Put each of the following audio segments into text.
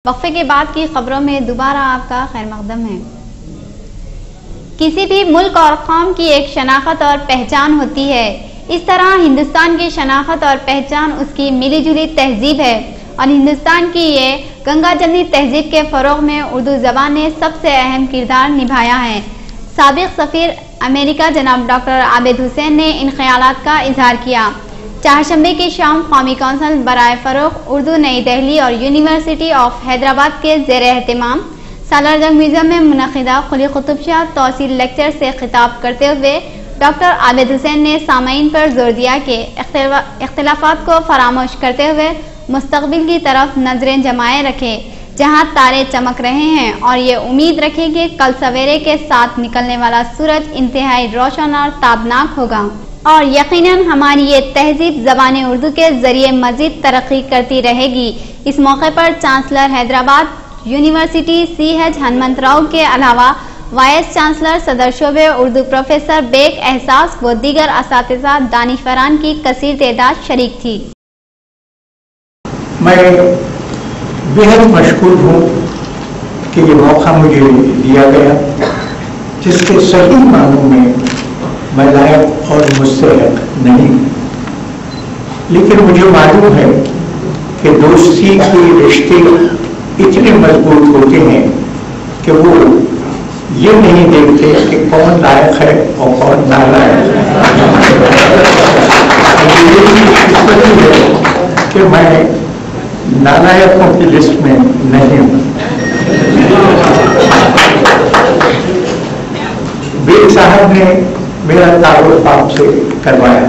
वक्फे के बाद की खबरों में दोबारा आपका खैर मकदम है। किसी भी मुल्क और कौम की एक शनाख्त और पहचान होती है। इस तरह हिंदुस्तान की शनाख्त और पहचान उसकी मिली जुली तहजीब है और हिंदुस्तान की ये गंगा जमनी तहजीब के फरोग में उर्दू जबान ने सबसे अहम किरदार निभाया है। साबिक सफीर अमेरिका जनाब डॉक्टर आबिद हुसैन ने इन ख्यालात का इजहार किया। चारशंबे की शाम कौमी कौंसिल बराए फरोग उर्दू नई दिल्ली और यूनिवर्सिटी ऑफ हैदराबाद के ज़ेर एहतमाम सालारजंग म्यूजियम में मुनक़िदा कुली कुतुब शाह तौसील लेक्चर से खिताब करते हुए डॉक्टर आबिद हुसैन ने सामईन पर जोर दिया कि इख्तिलाफात को फरामोश करते हुए मुस्तकबिल की तरफ नजरें जमाए रखें जहां तारे चमक रहे हैं और ये उम्मीद रखें कि कल सवेरे के साथ निकलने वाला सूरज इंतहाई रोशन और ताबनाक होगा और यकीनन हमारी ये तहजीब ज़बान उर्दू के जरिए मजीद तरक्की करती रहेगी। इस मौके पर chancellor Hyderabad university CH Hanumantrao के अलावा वाइस चांसलर सदर शोबे उर्दू प्रोफेसर बेग एहसास व दीगर असातिज़ा दानिशवरान की कसीर तादाद शरीक थी। मैं बेहद मशकूर हूँ कि ये मौका मुझे दिया गया जिसके सही मानों में मैं लायक और मुस्तहक नहीं, लेकिन मुझे मालूम है कि दोस्ती के रिश्ते इतने मजबूत होते हैं कि वो ये नहीं देखते कि कौन लायक है और कौन नालायक है कि मैं नालायकों की लिस्ट में नहीं हूँ। बेग साहब ने मेरा तारुफ आपसे करवाया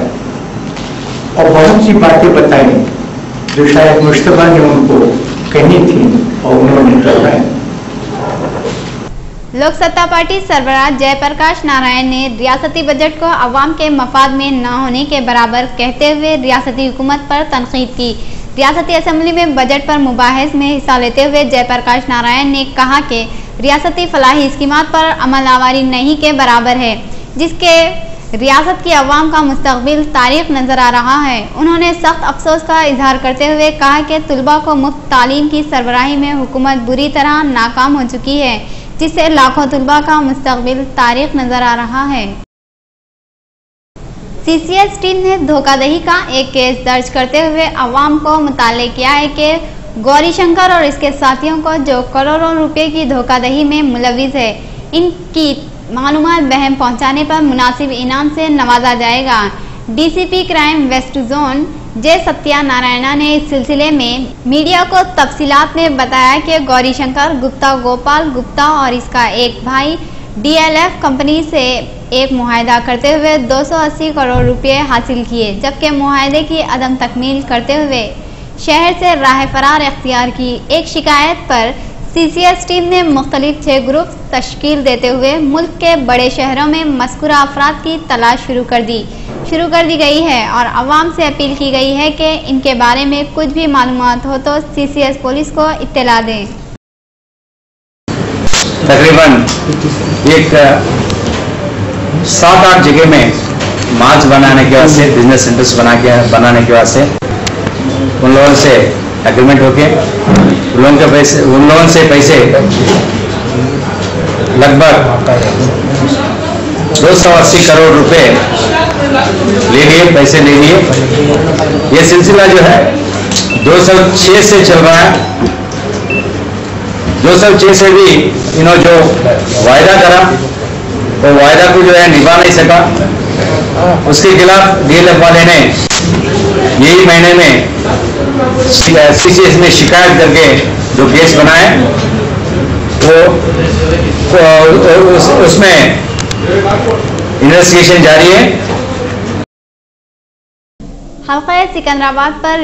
और बहुत सी बातें बताई जो शायद मुश्तबा ने उनको कही थी और उन्होंने करवाया। लोक सत्ता पार्टी सरबराह जयप्रकाश नारायण ने रियासती बजट को अवाम के मफाद में न होने के बराबर कहते हुए रियासती हुकूमत पर तनकीद की। रियासती असम्बली में बजट पर मुबाहिस में हिस्सा लेते हुए जयप्रकाश नारायण ने कहा कि रियासती फलाही स्कीमात पर अमल आवारी नहीं के बराबर है जिसके रियासत की अवाम का मुस्तकबिल तारीख नजर आ रहा है। उन्होंने सख्त अफसोस का इजहार करते हुए कहा कि तुलबा को मुफ्त तालीम की सरबराही में हुकूमत बुरी तरह नाकाम हो चुकी है जिससे लाखों तुलबा का मुस्तकबिल तारीख नजर आ रहा है। CCS टीम ने धोखाधड़ी का एक केस दर्ज करते हुए अवाम को मुताल्ले किया है कि गौरीशंकर और इसके साथियों को जो करोड़ों रुपए की धोखाधड़ी में मुलविस है इनकी मालूमात बहम पहुंचाने पर मुनासिब इनाम से नवाजा जाएगा। DCP क्राइम वेस्ट जोन जे सत्या नारायणा ने इस सिलसिले में मीडिया को तफसीलात में बताया कि गौरीशंकर गुप्ता गोपाल गुप्ता और इसका एक भाई DLF कंपनी से एक मुआहदा करते हुए 280 करोड़ रुपए हासिल किए जबकि मुआहदे की अदम तकमील करते हुए शहर से राह फरार इख्तियार की। एक शिकायत पर CCS टीम ने मुख्तलिफ 6 ग्रुप तश्कील देते हुए मुल्क के बड़े शहरों में मज़कूरा अफराद की तलाश शुरू कर दी गई है और अवाम से अपील की गई है कि इनके बारे में कुछ भी मालूमात हो तो CCS पुलिस को इत्तला दें। तकरीबन एक 7-8 जगह में मार्च बनाने के वास्ते बिजनेस सेंटर्स बनाने के वास्ते उन लोगों से एग्रीमेंट होके उन लोगों से पैसे लगभग 280 करोड़ रुपए पैसे ले लिए। ये सिलसिला जो है 2006 से चल रहा है। 2006 से भी इन्होंने जो वायदा करा वो वायदा को जो है निभा नहीं सका। उसके खिलाफ DLF वाले ने यही महीने में CCS में शिकायत करके जो केस बनाए वो उसमें इन्वेस्टिगेशन जारी है। हल्का सिकंदराबाद पर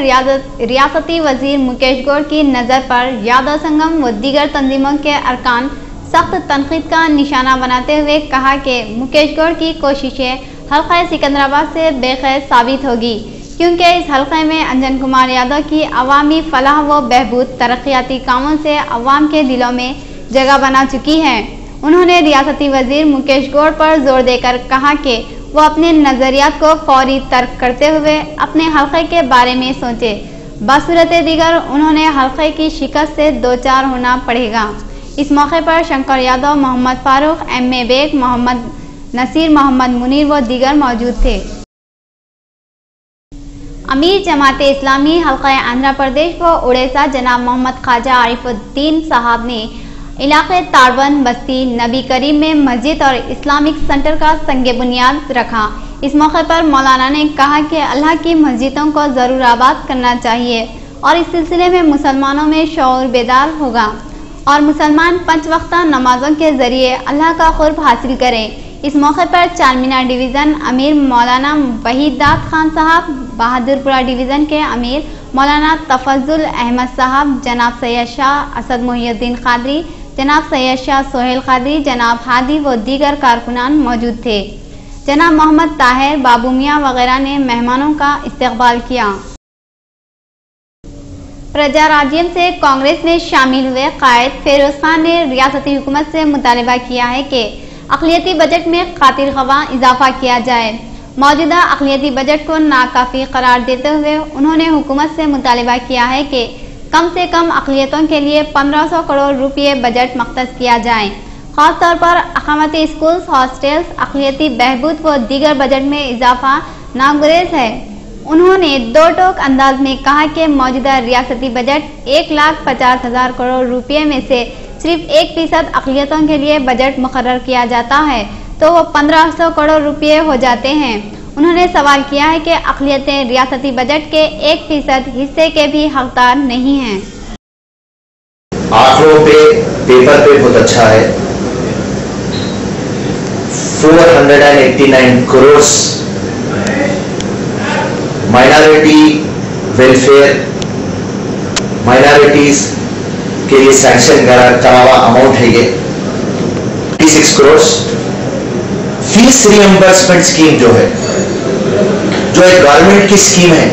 रियासती वजीर मुकेश गौड़ की नज़र पर यादव संगम व दीगर तंजीमों के अरकान सख्त तनकीद का निशाना बनाते हुए कहा कि मुकेश गौड़ की कोशिशें हल्का सिकंदराबाद से बेखैर साबित होगी क्योंकि इस हल्के में अंजन कुमार यादव की अवामी फलाह व बहबूद तरक्याती कामों से अवाम के दिलों में जगह बना चुकी है। उन्होंने रियासती वजीर मुकेश गौड़ पर जोर देकर कहा कि वो अपने नजरियात को फौरी तर्क करते हुए अपने हल्के के बारे में सोचे। बासूरत दीगर उन्होंने हल्के की शिकस्त से दो चार होना पड़ेगा। इस मौके पर शंकर यादव, मोहम्मद फारूक, एम.ए. बेग, मोहम्मद नसीर, मोहम्मद मुनीर व दीगर मौजूद थे। अमीर जमाते इस्लामी हल्का आंध्र प्रदेश व उड़ीसा जनाब मोहम्मद ख्वाजा आरिफुद्दीन साहब ने इलाके तारबन बस्ती नबी करीम में मस्जिद और इस्लामिक सेंटर का संगे बुनियाद रखा। इस मौके पर मौलाना ने कहा कि अल्लाह की मस्जिदों को जरूर आबाद करना चाहिए और इस सिलसिले में मुसलमानों में शऊर बेदार होगा और मुसलमान 5 वक्ता नमाजों के जरिए अल्लाह का कुर्ब हासिल करें। इस मौके पर चारमीनार डिवीज़न अमीर मौलाना वहीदात खान साहब, बहादुरपुरा डिवीज़न के अमीर मौलाना तफज्जुल अहमद साहब, जनाब सैयद शाह असद मोहिउद्दीन कादरी, जनाब सैयद शाह सोहेल कादरी, जनाब हादी व दीगर कारकुनान मौजूद थे। जनाब मोहम्मद ताहिर, बाबू मियाँ वगैरह ने मेहमानों का इस्तकबाल किया। प्रजा राज्यम से कांग्रेस में शामिल हुए कायद फिरोज खान ने रियासती हुकूमत से मुतालबा किया है कि अक़लियती बजट में खातिर ख़वा इजाफा किया जाए। मौजूदा अक़लियती बजट को नाकाफ़ी करार देते हुए उन्होंने हुकूमत से मुतालबा किया है कि कम से कम अक़लियतों के लिए 1500 करोड़ रुपये बजट मख्तस किया जाए। खास तौर पर अकामती स्कूल्स, हॉस्टल्स, अक़लियती बहबूद व दीगर बजट में इजाफा नागुरेज है। उन्होंने दो टोक अंदाज में कहा कि मौजूदा रियासती बजट 1,50,000 करोड़ रुपये में से सिर्फ 1% अक़लियतों के लिए बजट मुकर्रर किया जाता है तो वो 1500 करोड़ रुपये हो जाते हैं। उन्होंने सवाल किया है कि अक़लियतें रियासती बजट के 1% हिस्से के भी हकदार नहीं हैं। आंकड़ों पे पेपर पे बहुत अच्छा है। 489 करोड़ माइनॉरिटी वेलफेयर, माइनॉरिटीज के लिए सैंक्शन करा हुआ अमाउंट है ये 36 करोड़। फीस रिएम्बर्समेंट स्कीम जो है, जो एक गवर्नमेंट की स्कीम है,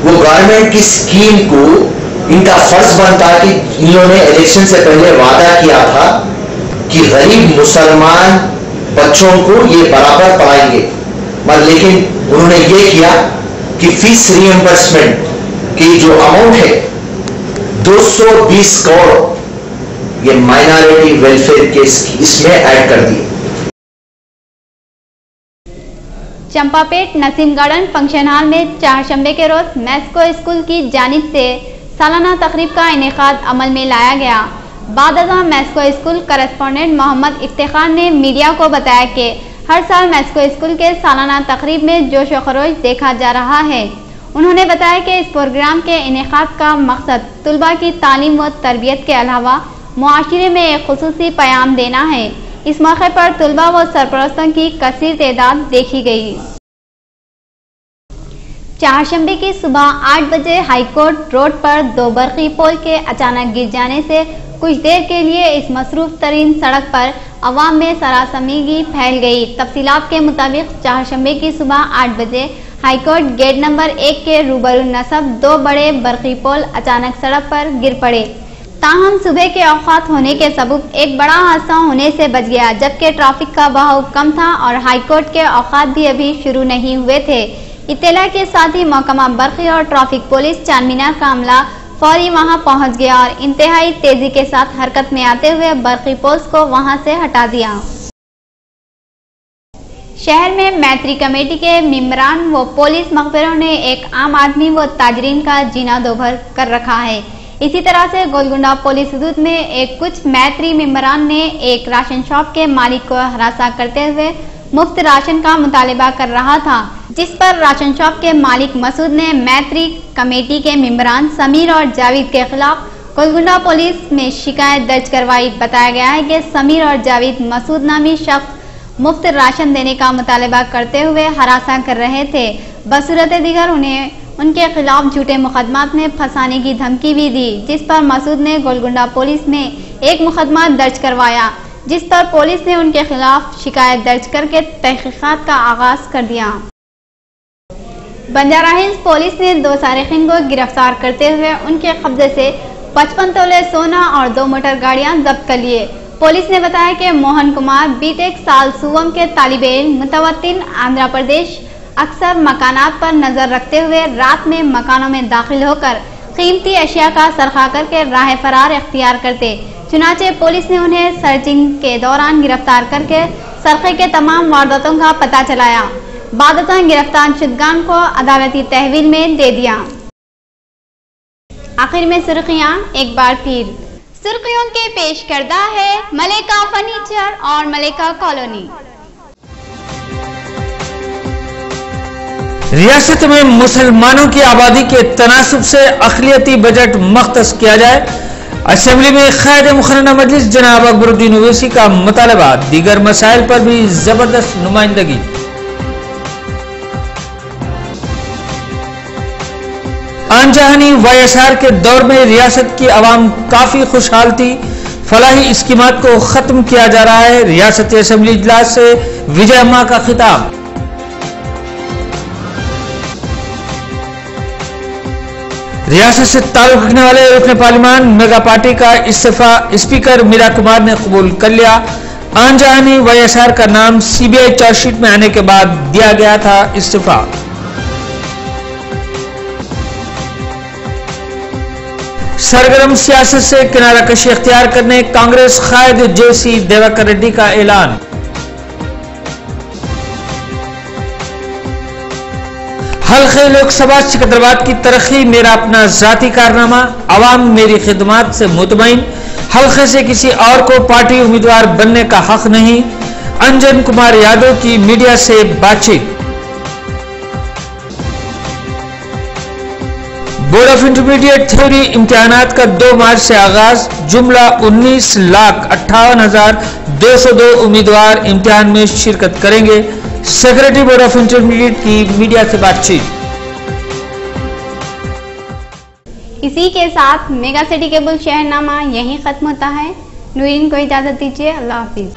वो गवर्नमेंट की स्कीम को इनका फर्ज बनता है कि इन्होंने इलेक्शन से पहले वादा किया था कि गरीब मुसलमान बच्चों को ये बराबर पढ़ाएंगे, मगर लेकिन उन्होंने ये किया कि फीस रिएम्बर्समेंट की जो अमाउंट है 220 करोड़ ये माइनॉरिटी वेलफेयर के इसमें ऐड कर दिए। Champapet Naseem garden function hall में चारशंबे के रोज मैस्को स्कूल की जानिब से सालाना तकरीब का इनेकाद अमल में लाया गया। बादशाह मैस्को स्कूल करेस्पोंडेंट मोहम्मद इफ्तिखार ने मीडिया को बताया कि हर साल मैस्को स्कूल के सालाना तकरीब में जोश व खरोश देखा जा रहा है। उन्होंने बताया कि इस प्रोग्राम के इनेकाद का मकसद तलबा की तालीम व तरबियत के अलावा मुआशरे में एक खुसूसी पैगाम देना है। इस मौके पर तलबा व सरपरस्तों की कसीर तादाद देखी गई। चारशंबे की सुबह 8 बजे हाईकोर्ट रोड पर 2 बरकी पोल के अचानक गिर जाने से कुछ देर के लिए इस मसरूफ तरीन सड़क पर अवाम में सरासमगी फैल गई। तफसीलात के मुताबिक चारशंबे की सुबह 8 बजे हाईकोर्ट गेट नंबर 1 के रूबरू नसब 2 बड़े बरकी पोल अचानक सड़क पर गिर पड़े। ताहम सुबह के औकात होने के सबब एक बड़ा हादसा होने से बच गया, जबकि ट्रैफिक का बहाव कम था और हाईकोर्ट के औकात भी अभी शुरू नहीं हुए थे। इत्तला के साथ ही महकमा बरकी और ट्रैफिक पुलिस चारमीनार का अमला फौरी वहां पहुंच गया और इंतहाई तेजी के साथ हरकत में आते हुए बरकी पोल्स को वहां से हटा दिया। शहर में मैत्री कमेटी के मेंबरान व पुलिस मखबरों ने एक आम आदमी व ताजरीन का जीना दोभर कर रखा है। इसी तरह से गोलकुंडा पुलिस हदूद में एक कुछ मैत्री मेंबरान ने एक राशन शॉप के मालिक को हरासा करते हुए मुफ्त राशन का मुतालबा कर रहा था, जिस पर राशन शॉप के मालिक मसूद ने मैत्री कमेटी के मेंबरान समीर और जावेद के खिलाफ गोलकुंडा पुलिस में शिकायत दर्ज करवाई। बताया गया है कि समीर और जावेद मसूद नामी शख्स मुफ्त राशन देने का मुतालबा करते हुए हरासा कर रहे थे। बसूरत दीगर उन्हें उनके खिलाफ झूठे मुकदमात में फंसाने की धमकी भी दी, जिस पर मसूद ने गोलकुंडा पुलिस में एक मुकदमा दर्ज करवाया, जिस पर पुलिस ने उनके खिलाफ शिकायत दर्ज करके तहकीकात का आगाज कर दिया। बंजारा हिल्स पुलिस ने 2 सारिकीन को गिरफ्तार करते हुए उनके कब्जे से 55 तोले सोना और 2 मोटर गाड़ियां जब्त कर लिए। पुलिस ने बताया कि मोहन कुमार बीते साल सुवम के तालिबे इल्म मुतवत्तिन आंध्र प्रदेश अक्सर मकानात पर नजर रखते हुए रात में मकानों में दाखिल होकर कीमती अशिया का सरखा करके राह फरार इख्तियार करते। चुनाचे पुलिस ने उन्हें सर्चिंग के दौरान गिरफ्तार करके सरखे के तमाम वारदातों का पता चलाया। बादतन गिरफ्तार शुदगान को अदालती तहवील में दे दिया। आखिर में सुर्खियां एक बार फिर। सुर्खियों के पेश करदा है मलेका फर्नीचर और मलेका कॉलोनी। रियासत में मुसलमानों की आबादी के तनासुब से अक़लियती बजट मख्तस किया जाए। असेंबली में क़ायद मुक़र्रर मजलिस जनाब अकबरुद्दीन ओवैसी का मुतालबा। दीगर मसाइल पर भी जबरदस्त नुमाइंदगी। आनजहानी वाईएसआर के दौर में रियासत की आवाम काफी खुशहाल थी। फलाही स्कीमात को खत्म किया जा रहा है। रियासती असेंबली इजलास से विजय अम्मा का खिताब। रियासत से ताल्लुक रखने वाले रुकने पार्लिमान मेगा पार्टी का इस्तीफा स्पीकर मीरा कुमार ने कबूल कर लिया। आनजहानी वाईएसआर का नाम सीबीआई चार्जशीट में आने के बाद दिया गया था इस्तीफा। सरगर्म सियासत से किनारा कशी इख्तियार करने कांग्रेस क़ायद जेसी देवाकर रेड्डी का ऐलान। हल्के लोकसभा सिकंदराबाद की तरक्की मेरा अपना जाती कारनामा। आवाम मेरी खिदमात से मुतमईन। हल्के से किसी और को पार्टी उम्मीदवार बनने का हक नहीं। अंजन कुमार यादव की मीडिया से बातचीत। बोर्ड ऑफ इंटरमीडिएट थ्योरी इम्तिहानात का 2 मार्च से आगाज। जुमला 19,58,202 उम्मीदवार इम्तिहान में शिरकत करेंगे। सेक्रेटरी बोर्ड ऑफ इंटरमीडिएट की मीडिया से बातचीत। इसी के साथ मेगा सिटी केबल शहरनामा यहीं खत्म होता है। नूरीन को इजाजत दीजिए। अल्लाह हाफिज।